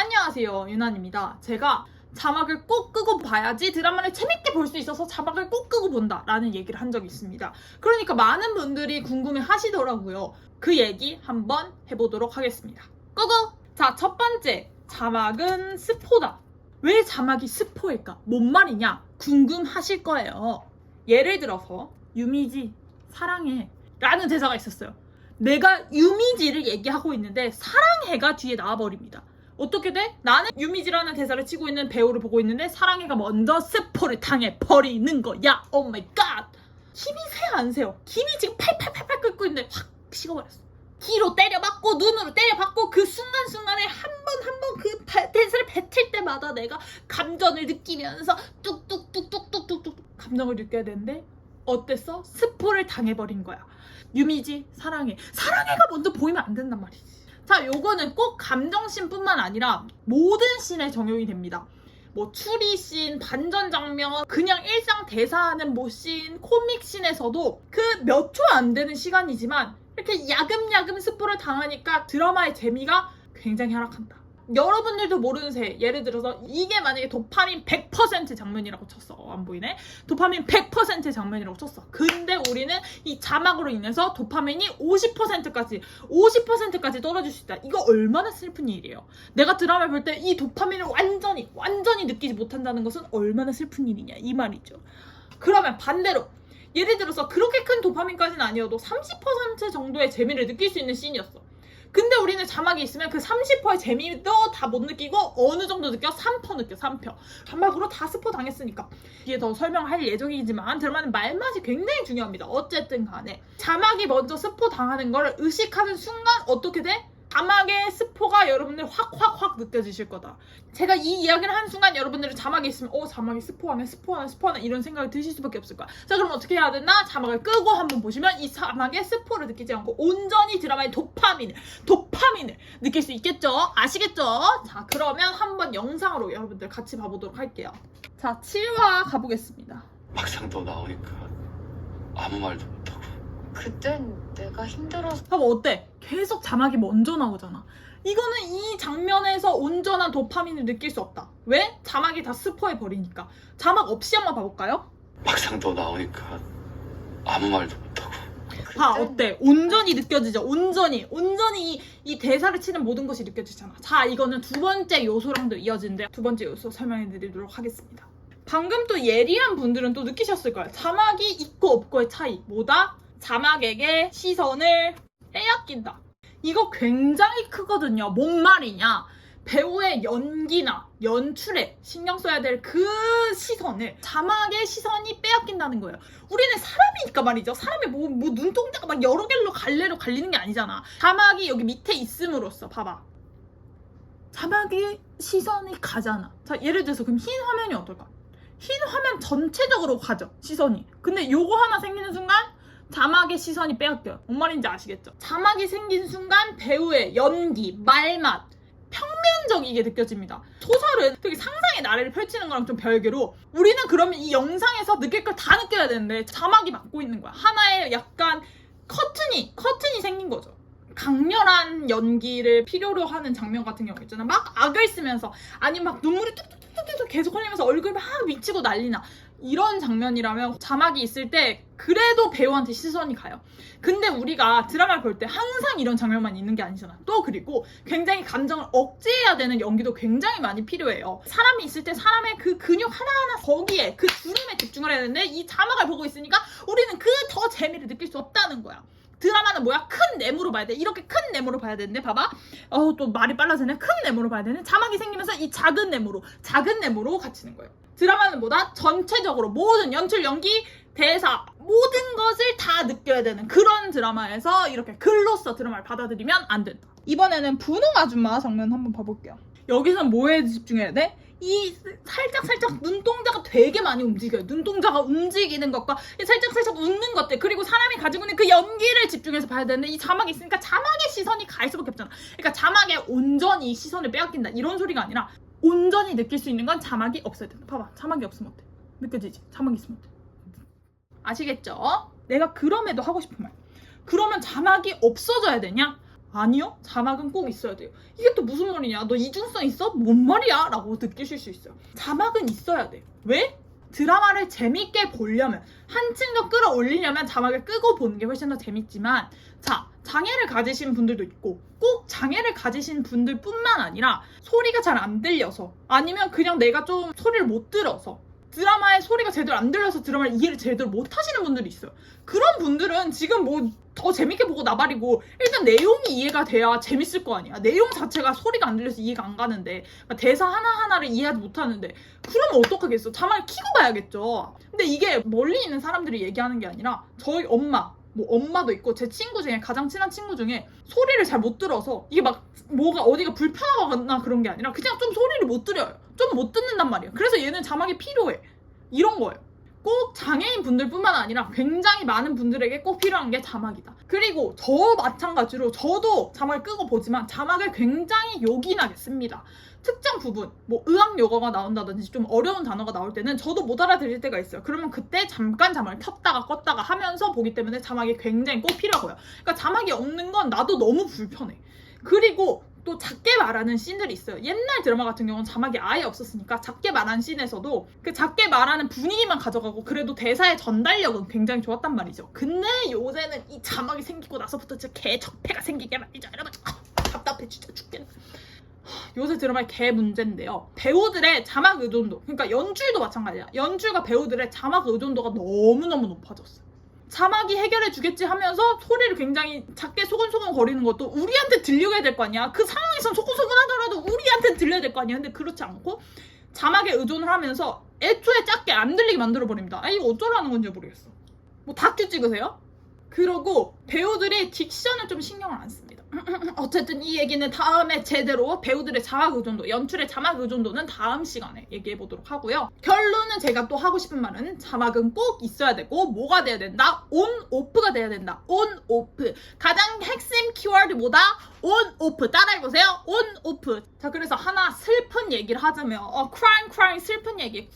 안녕하세요, 유난입니다. 제가 자막을 꼭 끄고 봐야지 드라마를 재밌게 볼 수 있어서 자막을 꼭 끄고 본다 라는 얘기를 한 적이 있습니다. 그러니까 많은 분들이 궁금해 하시더라고요. 그 얘기 한번 해보도록 하겠습니다. 고고! 자, 첫 번째, 자막은 스포다. 왜 자막이 스포일까? 뭔 말이냐? 궁금하실 거예요. 예를 들어서 유미지 사랑해 라는 대사가 있었어요. 내가 유미지를 얘기하고 있는데 사랑해가 뒤에 나와버립니다. 어떻게 돼? 나는 유미지라는 대사를 치고 있는 배우를 보고 있는데 사랑해가 먼저 스포를 당해버리는 거야. 오 마이 갓. 힘이 세요 안 세요? 김이 지금 팔팔팔팔 끓고 있는데 확 식어버렸어. 귀로 때려받고 눈으로 때려받고 그 순간순간에 한 번 그 대사를 뱉을 때마다 내가 감정을 느끼면서 뚝뚝뚝뚝뚝뚝뚝 감정을 느껴야 되는데 어땠어? 스포를 당해버린 거야. 유미지 사랑해. 사랑해가 먼저 보이면 안 된단 말이지. 자, 요거는 꼭 감정씬뿐만 아니라 모든 씬에 적용이 됩니다. 뭐 추리씬, 반전 장면, 그냥 일상 대사하는 뭐 씬, 코믹 씬에서도 그 몇 초 안 되는 시간이지만 이렇게 야금야금 스포를 당하니까 드라마의 재미가 굉장히 하락한다. 여러분들도 모르는 새, 예를 들어서 이게 만약에 도파민 100% 장면이라고 쳤어. 안 보이네? 도파민 100% 장면이라고 쳤어. 근데 우리는 이 자막으로 인해서 도파민이 50%까지 떨어질 수 있다. 이거 얼마나 슬픈 일이에요. 내가 드라마를 볼 때 이 도파민을 완전히 느끼지 못한다는 것은 얼마나 슬픈 일이냐 이 말이죠. 그러면 반대로 예를 들어서 그렇게 큰 도파민까지는 아니어도 30% 정도의 재미를 느낄 수 있는 씬이었어. 근데 우리는 자막이 있으면 그 30%의 재미도 다 못 느끼고 어느 정도 느껴? 3% 느껴. 3%. 자막으로 다 스포 당했으니까. 뒤에 더 설명할 예정이지만 드라마는 말맛이 굉장히 중요합니다. 어쨌든 간에 자막이 먼저 스포 당하는 걸 의식하는 순간 어떻게 돼? 자막의 스포가 여러분들 확 느껴지실 거다. 제가 이 이야기를 하는 순간 여러분들은 자막이 있으면 자막이 스포하네 이런 생각이 드실 수밖에 없을 거야. 자, 그럼 어떻게 해야 되나? 자막을 끄고 한번 보시면 이 자막의 스포를 느끼지 않고 온전히 드라마의 도파민을 느낄 수 있겠죠? 아시겠죠? 자, 그러면 한번 영상으로 여러분들 같이 봐보도록 할게요. 자, 7화 가보겠습니다. 막상 너 나오니까 아무 말도 못하고. 그땐 내가 힘들어서. 봐봐, 어때? 계속 자막이 먼저 나오잖아. 이거는 이 장면에서 온전한 도파민을 느낄 수 없다. 왜? 자막이 다 스포해버리니까. 자막 없이 한번 봐볼까요? 막상 너 나오니까 아무 말도 못하고. 봐, 어때? 온전히 느껴지죠? 온전히 이 대사를 치는 모든 것이 느껴지잖아. 자, 이거는 두 번째 요소랑도 이어지는데 두 번째 요소 설명해드리도록 하겠습니다. 방금 또 예리한 분들은 또 느끼셨을 거예요. 자막이 있고 없고의 차이. 뭐다? 자막에게 시선을 빼앗긴다. 이거 굉장히 크거든요. 뭔 말이냐? 배우의 연기나 연출에 신경 써야 될 그 시선을 자막의 시선이 빼앗긴다는 거예요. 우리는 사람이니까 말이죠. 사람이 뭐 눈동자가 막 여러 개로 갈래로 갈리는 게 아니잖아. 자막이 여기 밑에 있음으로써 봐봐. 자막이 시선이 가잖아. 자, 예를 들어서 그럼 흰 화면이 어떨까? 흰 화면 전체적으로 가죠. 시선이. 근데 요거 하나 생기는 순간 자막의 시선이 빼앗겨요. 뭔 말인지 아시겠죠? 자막이 생긴 순간 배우의 연기, 말맛, 평면적이게 느껴집니다. 소설은 되게 상상의 나래를 펼치는 거랑 좀 별개로 우리는 그러면 이 영상에서 느낄 걸 다 느껴야 되는데 자막이 막고 있는 거야. 하나의 약간 커튼이 생긴 거죠. 강렬한 연기를 필요로 하는 장면 같은 경우 있잖아. 막 악을 쓰면서 아니면 막 눈물이 뚝뚝뚝뚝 계속 흘리면서 얼굴 막 미치고 난리나. 이런 장면이라면 자막이 있을 때 그래도 배우한테 시선이 가요. 근데 우리가 드라마를 볼 때 항상 이런 장면만 있는 게 아니잖아. 또 그리고 굉장히 감정을 억제해야 되는 연기도 굉장히 많이 필요해요. 사람이 있을 때 사람의 그 근육 하나하나 거기에 그 주름에 집중을 해야 되는데 이 자막을 보고 있으니까 우리는 그 더 재미를 느낄 수 없다는 거야. 드라마는 뭐야? 큰 네모로 봐야 돼. 이렇게 큰 네모로 봐야 되는데 봐봐. 또 말이 빨라지네. 큰 네모로 봐야 되는. 자막이 생기면서 이 작은 네모로 갇히는 거예요. 드라마는 뭐다? 전체적으로 모든 연출, 연기, 대사 모든 것을 다 느껴야 되는 그런 드라마에서 이렇게 글로써 드라마를 받아들이면 안 된다. 이번에는 분홍 아줌마 장면 한번 봐볼게요. 여기선 뭐에 집중해야 돼? 이 살짝 눈동자가 되게 많이 움직여요. 눈동자가 움직이는 것과 살짝 웃는 것들 그리고 사람이 가지고 있는 그 연기를 집중해서 봐야 되는데 이 자막이 있으니까 자막의 시선이 갈 수밖에 없잖아. 그러니까 자막에 온전히 시선을 빼앗긴다 이런 소리가 아니라 온전히 느낄 수 있는 건 자막이 없어야 된다. 봐봐, 자막이 없으면 어때? 느껴지지? 자막이 있으면 어때? 아시겠죠? 내가 그럼에도 하고 싶은 말. 그러면 자막이 없어져야 되냐? 아니요, 자막은 꼭 있어야 돼요. 이게 또 무슨 말이냐, 너 이중성 있어? 뭔 말이야? 라고 느끼실 수 있어요. 자막은 있어야 돼요. 왜? 드라마를 재밌게 보려면, 한층 더 끌어올리려면 자막을 끄고 보는 게 훨씬 더 재밌지만, 자, 장애를 가지신 분들도 있고, 꼭 장애를 가지신 분들 뿐만 아니라 소리가 잘 안 들려서, 아니면 그냥 내가 좀 소리를 못 들어서, 드라마의 소리가 제대로 안 들려서 드라마를 이해를 제대로 못 하시는 분들이 있어요. 그런 분들은 지금 뭐 더 재밌게 보고 나발이고, 일단 내용이 이해가 돼야 재밌을 거 아니야. 내용 자체가 소리가 안 들려서 이해가 안 가는데, 대사 하나하나를 이해하지 못하는데, 그러면 어떡하겠어? 자막을 켜고 봐야겠죠. 근데 이게 멀리 있는 사람들이 얘기하는 게 아니라 저희 엄마, 뭐 엄마도 있고 제 친구 중에, 가장 친한 친구 중에 소리를 잘 못 들어서 이게 막 뭐가 어디가 불편하거나 그런 게 아니라 그냥 좀 소리를 못 들어요. 좀 못 듣는단 말이에요. 그래서 얘는 자막이 필요해. 이런 거예요. 꼭 장애인 분들뿐만 아니라 굉장히 많은 분들에게 꼭 필요한 게 자막이다. 그리고 저 마찬가지로 저도 자막을 끄고 보지만 자막을 굉장히 요긴하게 씁니다. 특정 부분, 뭐 의학 용어가 나온다든지 좀 어려운 단어가 나올 때는 저도 못 알아들을 때가 있어요. 그러면 그때 잠깐 자막을 켰다가 껐다가 하면서 보기 때문에 자막이 굉장히 꼭 필요하고요. 그러니까 자막이 없는 건 나도 너무 불편해. 그리고 또 작게 말하는 씬들이 있어요. 옛날 드라마 같은 경우는 자막이 아예 없었으니까 작게 말하는 씬에서도 그 작게 말하는 분위기만 가져가고 그래도 대사의 전달력은 굉장히 좋았단 말이죠. 근데 요새는 이 자막이 생기고 나서부터 진짜 개적폐가 생기게 말이죠. 여러분, 답답해 진짜 죽겠네. 요새 드라마의 개 문제인데요. 배우들의 자막 의존도, 그러니까 연출도 마찬가지야. 연출과 배우들의 자막 의존도가 너무너무 높아졌어요. 자막이 해결해 주겠지 하면서 소리를 굉장히 작게 소곤소곤 거리는 것도 우리한테 들려야 될 거 아니야. 그 상황에선 소곤소곤 하더라도 우리한테 들려야 될 거 아니야. 근데 그렇지 않고 자막에 의존을 하면서 애초에 작게 안 들리게 만들어버립니다. 아, 이거 어쩌라는 건지 모르겠어. 뭐 다큐 찍으세요? 그러고 배우들이 딕션을 좀 신경을 안 씁니다. 어쨌든 이 얘기는 다음에 제대로 배우들의 자막 의존도, 연출의 자막 의존도는 다음 시간에 얘기해 보도록 하고요. 결론은 제가 또 하고 싶은 말은 자막은 꼭 있어야 되고 뭐가 돼야 된다? 온, 오프가 돼야 된다. 온, 오프. 가장 핵심 키워드 뭐다? 온, 오프. 따라해보세요. 온, 오프. 자, 그래서 하나 슬픈 얘기를 하자면 crying 슬픈 얘기.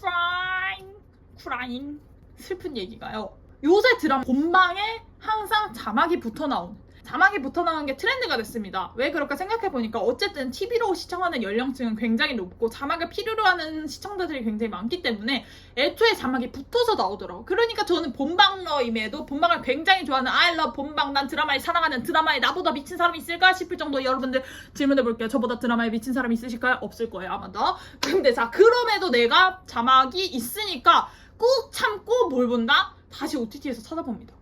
crying 슬픈 얘기가요. 요새 드라마 본방에 항상 자막이 붙어 나오는, 자막이 붙어 나오는 게 트렌드가 됐습니다. 왜 그럴까 생각해보니까 어쨌든 TV로 시청하는 연령층은 굉장히 높고 자막을 필요로 하는 시청자들이 굉장히 많기 때문에 애초에 자막이 붙어서 나오더라고요. 그러니까 저는 본방러임에도 본방을 굉장히 좋아하는 I love 본방, 난 드라마에 사랑하는, 드라마에 나보다 미친 사람이 있을까 싶을 정도. 여러분들 질문해볼게요. 저보다 드라마에 미친 사람이 있으실까요? 없을 거예요, 아마도. 근데 자, 그럼에도 내가 자막이 있으니까 꾹 참고 뭘 본다? 다시 OTT에서 찾아봅니다.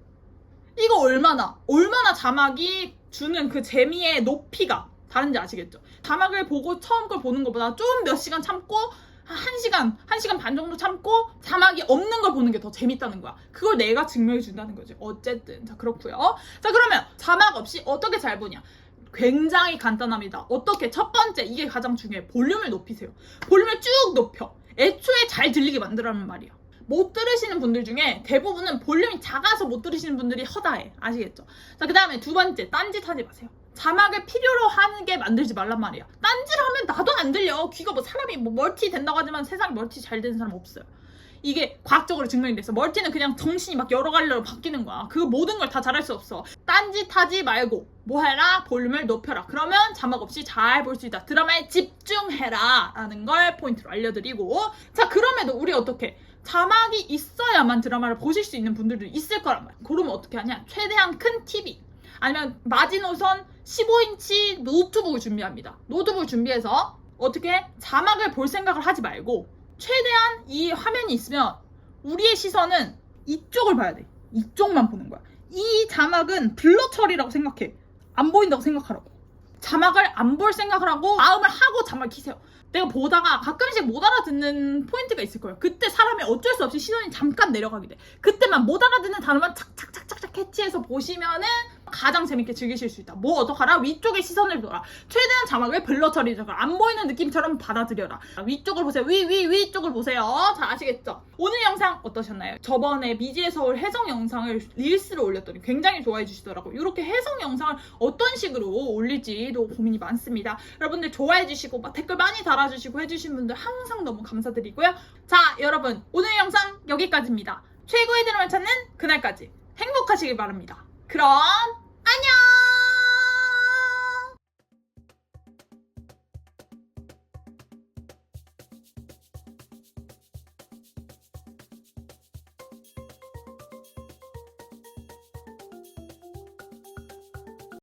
이거 얼마나 자막이 주는 그 재미의 높이가 다른지 아시겠죠? 자막을 보고 처음 걸 보는 것보다 좀 몇 시간 참고, 한 시간 반 정도 참고 자막이 없는 걸 보는 게 더 재밌다는 거야. 그걸 내가 증명해 준다는 거지. 어쨌든 자, 그렇고요. 자, 그러면 자막 없이 어떻게 잘 보냐? 굉장히 간단합니다. 어떻게? 첫 번째, 이게 가장 중요해. 볼륨을 높이세요. 볼륨을 쭉 높여. 애초에 잘 들리게 만들라는 말이야. 못 들으시는 분들 중에 대부분은 볼륨이 작아서 못 들으시는 분들이 허다해. 아시겠죠? 자, 그 다음에 두 번째, 딴짓하지 마세요. 자막을 필요로 하게 만들지 말란 말이야. 딴짓을 하면 나도 안 들려. 귀가 뭐 사람이 뭐 멀티 된다고 하지만 세상에 멀티 잘 되는 사람 없어요. 이게 과학적으로 증명이 됐어. 멀티는 그냥 정신이 막 여러 갈래로 바뀌는 거야. 그 모든 걸 다 잘할 수 없어. 딴짓하지 말고 뭐 해라? 볼륨을 높여라. 그러면 자막 없이 잘 볼 수 있다. 드라마에 집중해라 라는 걸 포인트로 알려드리고, 자, 그럼에도 우리 어떻게 자막이 있어야만 드라마를 보실 수 있는 분들도 있을 거란 말이야. 그러면 어떻게 하냐? 최대한 큰 TV 아니면 마지노선 15인치 노트북을 준비합니다. 노트북을 준비해서 어떻게 자막을 볼 생각을 하지 말고 최대한 이 화면이 있으면 우리의 시선은 이쪽을 봐야 돼. 이쪽만 보는 거야. 이 자막은 블러 처리라고 생각해. 안 보인다고 생각하라고. 자막을 안 볼 생각을 하고 마음을 하고 자막을 키세요. 내가 보다가 가끔씩 못 알아듣는 포인트가 있을 거예요. 그때 사람이 어쩔 수 없이 시선이 잠깐 내려가게 돼. 그때만 못 알아듣는 단어만 착착착착착 캐치해서 보시면은 가장 재밌게 즐기실 수 있다. 뭐 어떡하라? 위쪽에 시선을 둬라. 최대한 자막을 블러 처리해서 안 보이는 느낌처럼 받아들여라. 위쪽을 보세요. 위쪽을 보세요. 자, 아시겠죠? 오늘 영상 어떠셨나요? 저번에 미지의 서울 해성 영상을 릴스로 올렸더니 굉장히 좋아해 주시더라고요. 이렇게 해성 영상을 어떤 식으로 올릴지도 고민이 많습니다. 여러분들 좋아해 주시고 막 댓글 많이 달아주시고 해주신 분들 항상 너무 감사드리고요. 자, 여러분 오늘 영상 여기까지입니다. 최고의 드라마를 찾는 그날까지 행복하시길 바랍니다. 그럼 안녕!